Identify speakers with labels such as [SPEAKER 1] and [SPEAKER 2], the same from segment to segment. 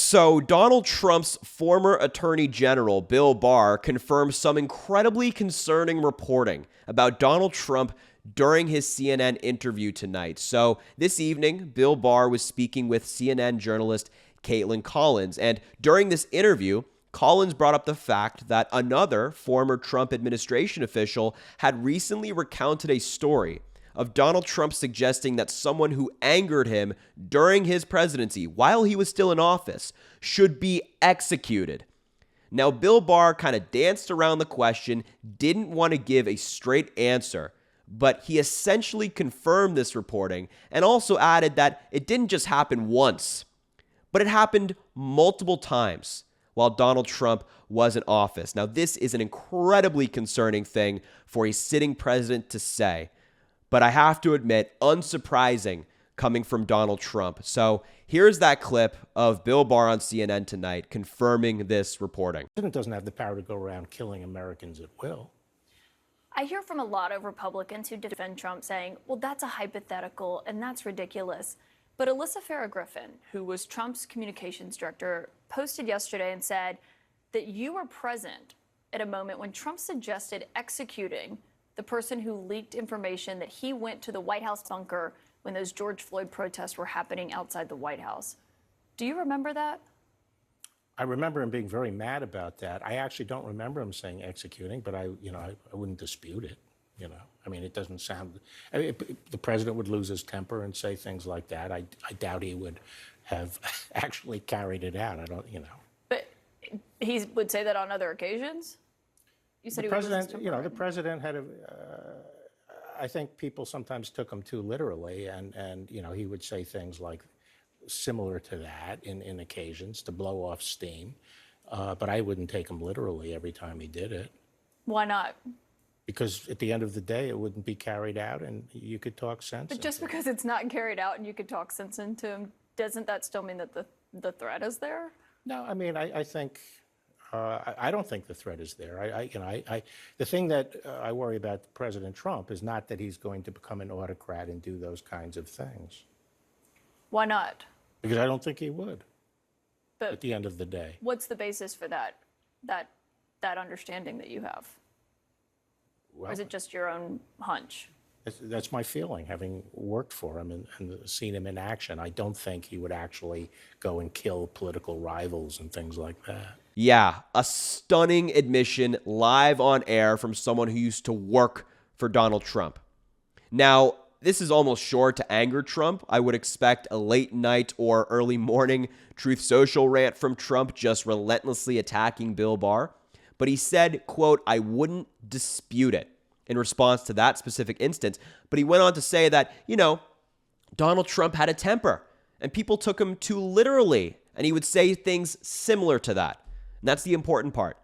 [SPEAKER 1] So Donald Trump's former Attorney General Bill Barr confirmed some incredibly concerning reporting about Donald Trump during his CNN interview tonight. So this evening, Bill Barr was speaking with CNN journalist Caitlin Collins, and during this interview, Collins brought up the fact that another former Trump administration official had recently recounted a story of Donald Trump suggesting that someone who angered him during his presidency while he was still in office should be executed. Now, Bill Barr kind of danced around the question, didn't want to give a straight answer, but he essentially confirmed this reporting and also added that it didn't just happen once, but it happened multiple times while Donald Trump was in office. Now, this is an incredibly concerning thing for a sitting president to say, but I have to admit, unsurprising coming from Donald Trump. So here's that clip of Bill Barr on CNN tonight confirming this reporting.
[SPEAKER 2] The president doesn't have the power to go around killing Americans at will.
[SPEAKER 3] I hear from a lot of Republicans who defend Trump saying, well, that's a hypothetical and that's ridiculous. But Alyssa Farah Griffin, who was Trump's communications director, posted yesterday and said that you were present at a moment when Trump suggested executing the person who leaked information that he went to the White House bunker when those George Floyd protests were happening outside the White House. Do you remember that?
[SPEAKER 2] I remember him being very mad about that. I actually don't remember him saying executing, but I wouldn't dispute it. I mean, it doesn't sound. The president would lose his temper and say things like that. I doubt he would have actually carried it out. I don't.
[SPEAKER 3] But he would say that on other occasions. You said
[SPEAKER 2] the president. The president had a. I think people sometimes took him too literally, and he would say things like similar to that in occasions to blow off steam, but I wouldn't take him literally every time he did it.
[SPEAKER 3] Why not?
[SPEAKER 2] Because at the end of the day, it wouldn't be carried out, and you could talk sense.
[SPEAKER 3] But just because it's not carried out and you could talk sense into him, doesn't that still mean that the threat is there?
[SPEAKER 2] No, I mean, I think. I don't think the threat is there. The thing that I worry about President Trump is not that he's going to become an autocrat and do those kinds of things.
[SPEAKER 3] Why not?
[SPEAKER 2] Because I don't think he would.
[SPEAKER 3] But
[SPEAKER 2] at the end of the day,
[SPEAKER 3] what's the basis for that understanding that you have?
[SPEAKER 2] Well,
[SPEAKER 3] or is it just your own hunch?
[SPEAKER 2] That's my feeling, having worked for him and seen him in action. I don't think he would actually go and kill political rivals and things like that.
[SPEAKER 1] Yeah, a stunning admission live on air from someone who used to work for Donald Trump. Now, this is almost sure to anger Trump. I would expect a late night or early morning Truth Social rant from Trump just relentlessly attacking Bill Barr. But he said, quote, I wouldn't dispute it in response to that specific instance. But he went on to say that, Donald Trump had a temper and people took him too literally. And he would say things similar to that. And that's the important part,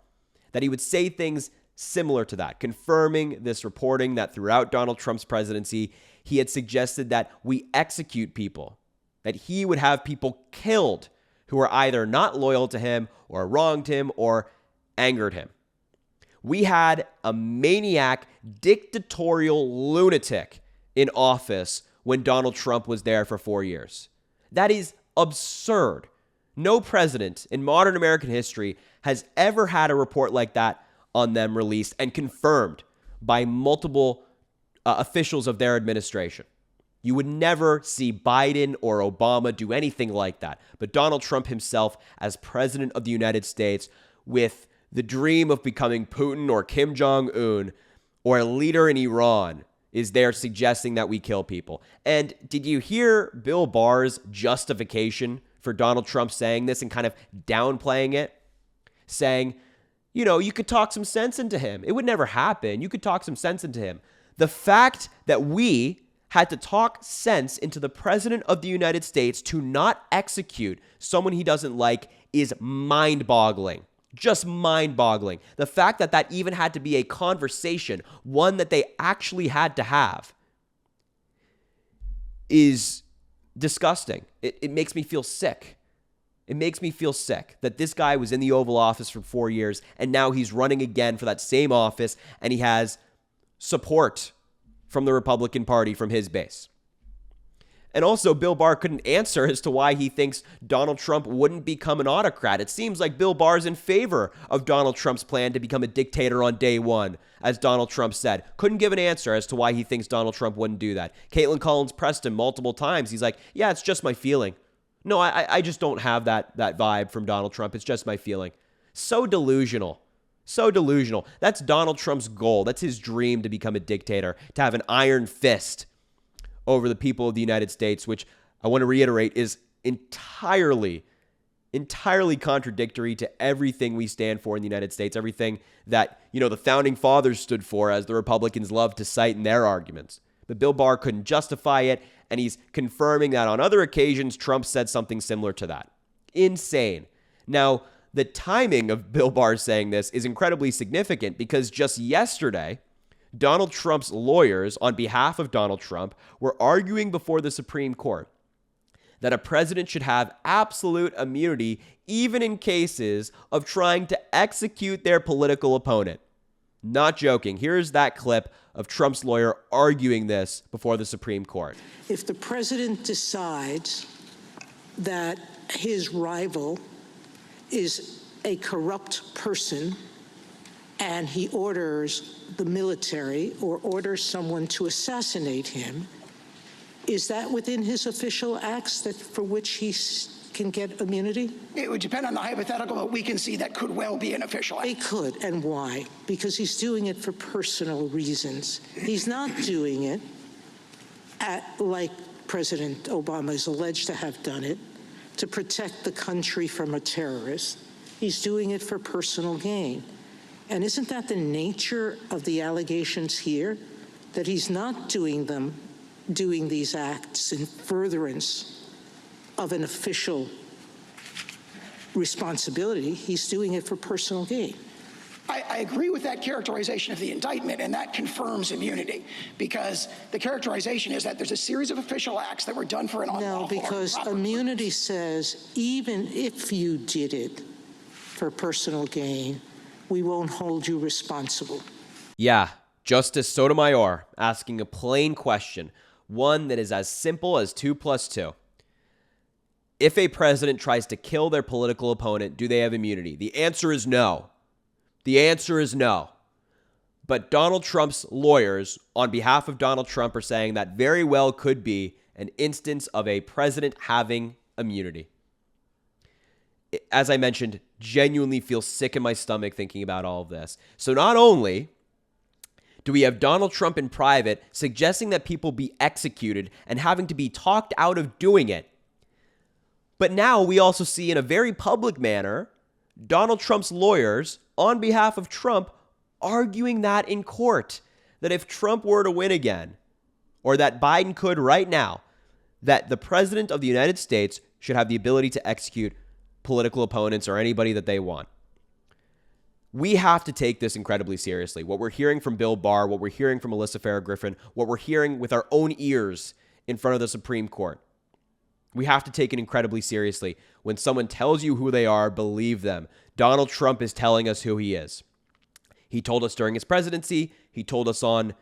[SPEAKER 1] that he would say things similar to that, confirming this reporting that throughout Donald Trump's presidency, he had suggested that we execute people, that he would have people killed who are either not loyal to him or wronged him or angered him. We had a maniac, dictatorial lunatic in office when Donald Trump was there for 4 years. That is absurd. No president in modern American history has ever had a report like that on them released and confirmed by multiple officials of their administration. You would never see Biden or Obama do anything like that. But Donald Trump himself, as president of the United States, with the dream of becoming Putin or Kim Jong-un or a leader in Iran, is there suggesting that we kill people. And did you hear Bill Barr's justification for Donald Trump saying this and kind of downplaying it? Saying, you could talk some sense into him. It would never happen. You could talk some sense into him. The fact that we had to talk sense into the president of the United States to not execute someone he doesn't like is mind-boggling. Just mind-boggling. The fact that that even had to be a conversation, one that they actually had to have, is disgusting. It makes me feel sick. It makes me feel sick that this guy was in the Oval Office for 4 years and now he's running again for that same office and he has support from the Republican Party, from his base. And also, Bill Barr couldn't answer as to why he thinks Donald Trump wouldn't become an autocrat. It seems like Bill Barr's in favor of Donald Trump's plan to become a dictator on day one, as Donald Trump said. Couldn't give an answer as to why he thinks Donald Trump wouldn't do that. Caitlin Collins pressed him multiple times. He's like, yeah, it's just my feeling. No, I just don't have that vibe from Donald Trump. It's just my feeling. So delusional. So delusional. That's Donald Trump's goal. That's his dream, to become a dictator, to have an iron fist over the people of the United States, which I want to reiterate is entirely contradictory to everything we stand for in the United States, everything that, the founding fathers stood for, as the Republicans love to cite in their arguments. But Bill Barr couldn't justify it, and he's confirming that on other occasions, Trump said something similar to that. Insane. Now, the timing of Bill Barr saying this is incredibly significant because just yesterday, Donald Trump's lawyers, on behalf of Donald Trump, were arguing before the Supreme Court that a president should have absolute immunity even in cases of trying to execute their political opponent. Not joking. Here's that clip of Trump's lawyer arguing this before the Supreme Court.
[SPEAKER 4] If the president decides that his rival is a corrupt person and he orders the military or orders someone to assassinate him, is that within his official acts for which he can get immunity?
[SPEAKER 5] It would depend on the hypothetical, but we can see that could well be an official act.
[SPEAKER 4] It could, and why? Because he's doing it for personal reasons. He's not doing it like President Obama is alleged to have done it, to protect the country from a terrorist. He's doing it for personal gain. And isn't that the nature of the allegations here? That he's not doing these acts in furtherance of an official responsibility. He's doing it for personal gain.
[SPEAKER 5] I agree with that characterization of the indictment, and that confirms immunity, because the characterization is that there's a series of official acts that were done for an unlawful.
[SPEAKER 4] No, because immunity says even if you did it for personal gain, we won't hold you responsible.
[SPEAKER 1] Yeah, Justice Sotomayor asking a plain question, one that is as simple as 2 + 2. If a president tries to kill their political opponent, do they have immunity? The answer is no. The answer is no. But Donald Trump's lawyers, on behalf of Donald Trump, are saying that very well could be an instance of a president having immunity. As I mentioned, genuinely feel sick in my stomach thinking about all of this. So not only do we have Donald Trump in private suggesting that people be executed and having to be talked out of doing it, but now we also see in a very public manner Donald Trump's lawyers, on behalf of Trump, arguing that in court, that if Trump were to win again, or that Biden could right now, that the president of the United States should have the ability to execute political opponents or anybody that they want. We have to take this incredibly seriously. What we're hearing from Bill Barr, what we're hearing from Melissa Farrah Griffin, what we're hearing with our own ears in front of the Supreme Court. We have to take it incredibly seriously. When someone tells you who they are, believe them. Donald Trump is telling us who he is. He told us during his presidency. He told us on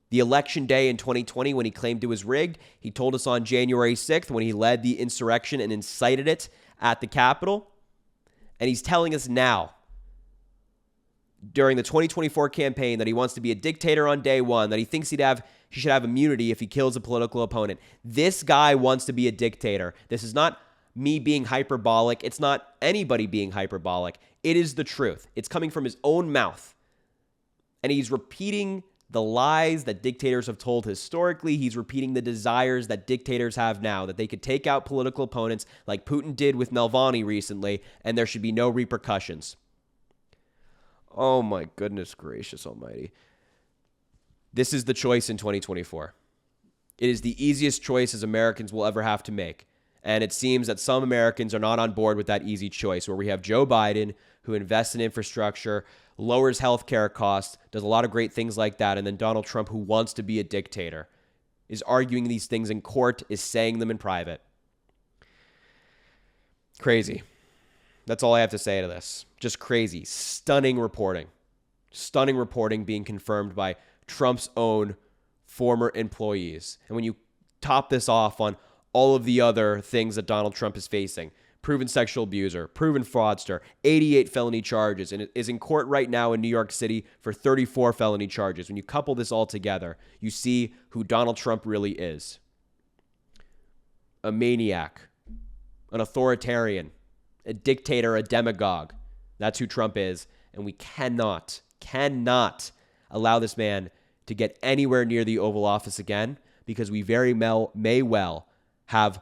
[SPEAKER 1] the election day in 2020 when he claimed it was rigged. He told us on January 6th when he led the insurrection and incited it at the Capitol. And he's telling us now, during the 2024 campaign, that he wants to be a dictator on day one, that he thinks he should have immunity if he kills a political opponent. This guy wants to be a dictator. This is not me being hyperbolic. It's not anybody being hyperbolic. It is the truth. It's coming from his own mouth. And he's repeating the lies that dictators have told historically. He's repeating the desires that dictators have now, that they could take out political opponents like Putin did with Navalny recently, and there should be no repercussions. Oh my goodness gracious almighty. This is the choice in 2024. It is the easiest choice as Americans will ever have to make. And it seems that some Americans are not on board with that easy choice, where we have Joe Biden, who invests in infrastructure, lowers healthcare costs, does a lot of great things like that, and then Donald Trump, who wants to be a dictator, is arguing these things in court, is saying them in private. Crazy. That's all I have to say to this. Just crazy. Stunning reporting. Stunning reporting being confirmed by Trump's own former employees. And when you top this off on all of the other things that Donald Trump is facing. Proven sexual abuser, proven fraudster, 88 felony charges, and is in court right now in New York City for 34 felony charges. When you couple this all together, you see who Donald Trump really is. A maniac, an authoritarian, a dictator, a demagogue. That's who Trump is, and we cannot allow this man to get anywhere near the Oval Office again, because we very may well have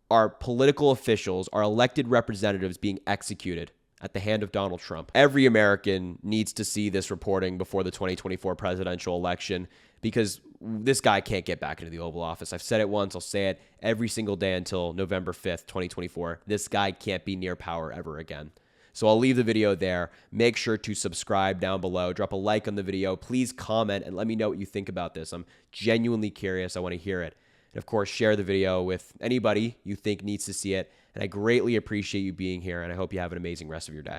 [SPEAKER 1] our political officials, our elected representatives being executed at the hand of Donald Trump. Every American needs to see this reporting before the 2024 presidential election, because this guy can't get back into the Oval Office. I've said it once, I'll say it every single day until November 5th, 2024. This guy can't be near power ever again. So I'll leave the video there. Make sure to subscribe down below. Drop a like on the video. Please comment and let me know what you think about this. I'm genuinely curious. I want to hear it. And of course, share the video with anybody you think needs to see it. And I greatly appreciate you being here, and I hope you have an amazing rest of your day.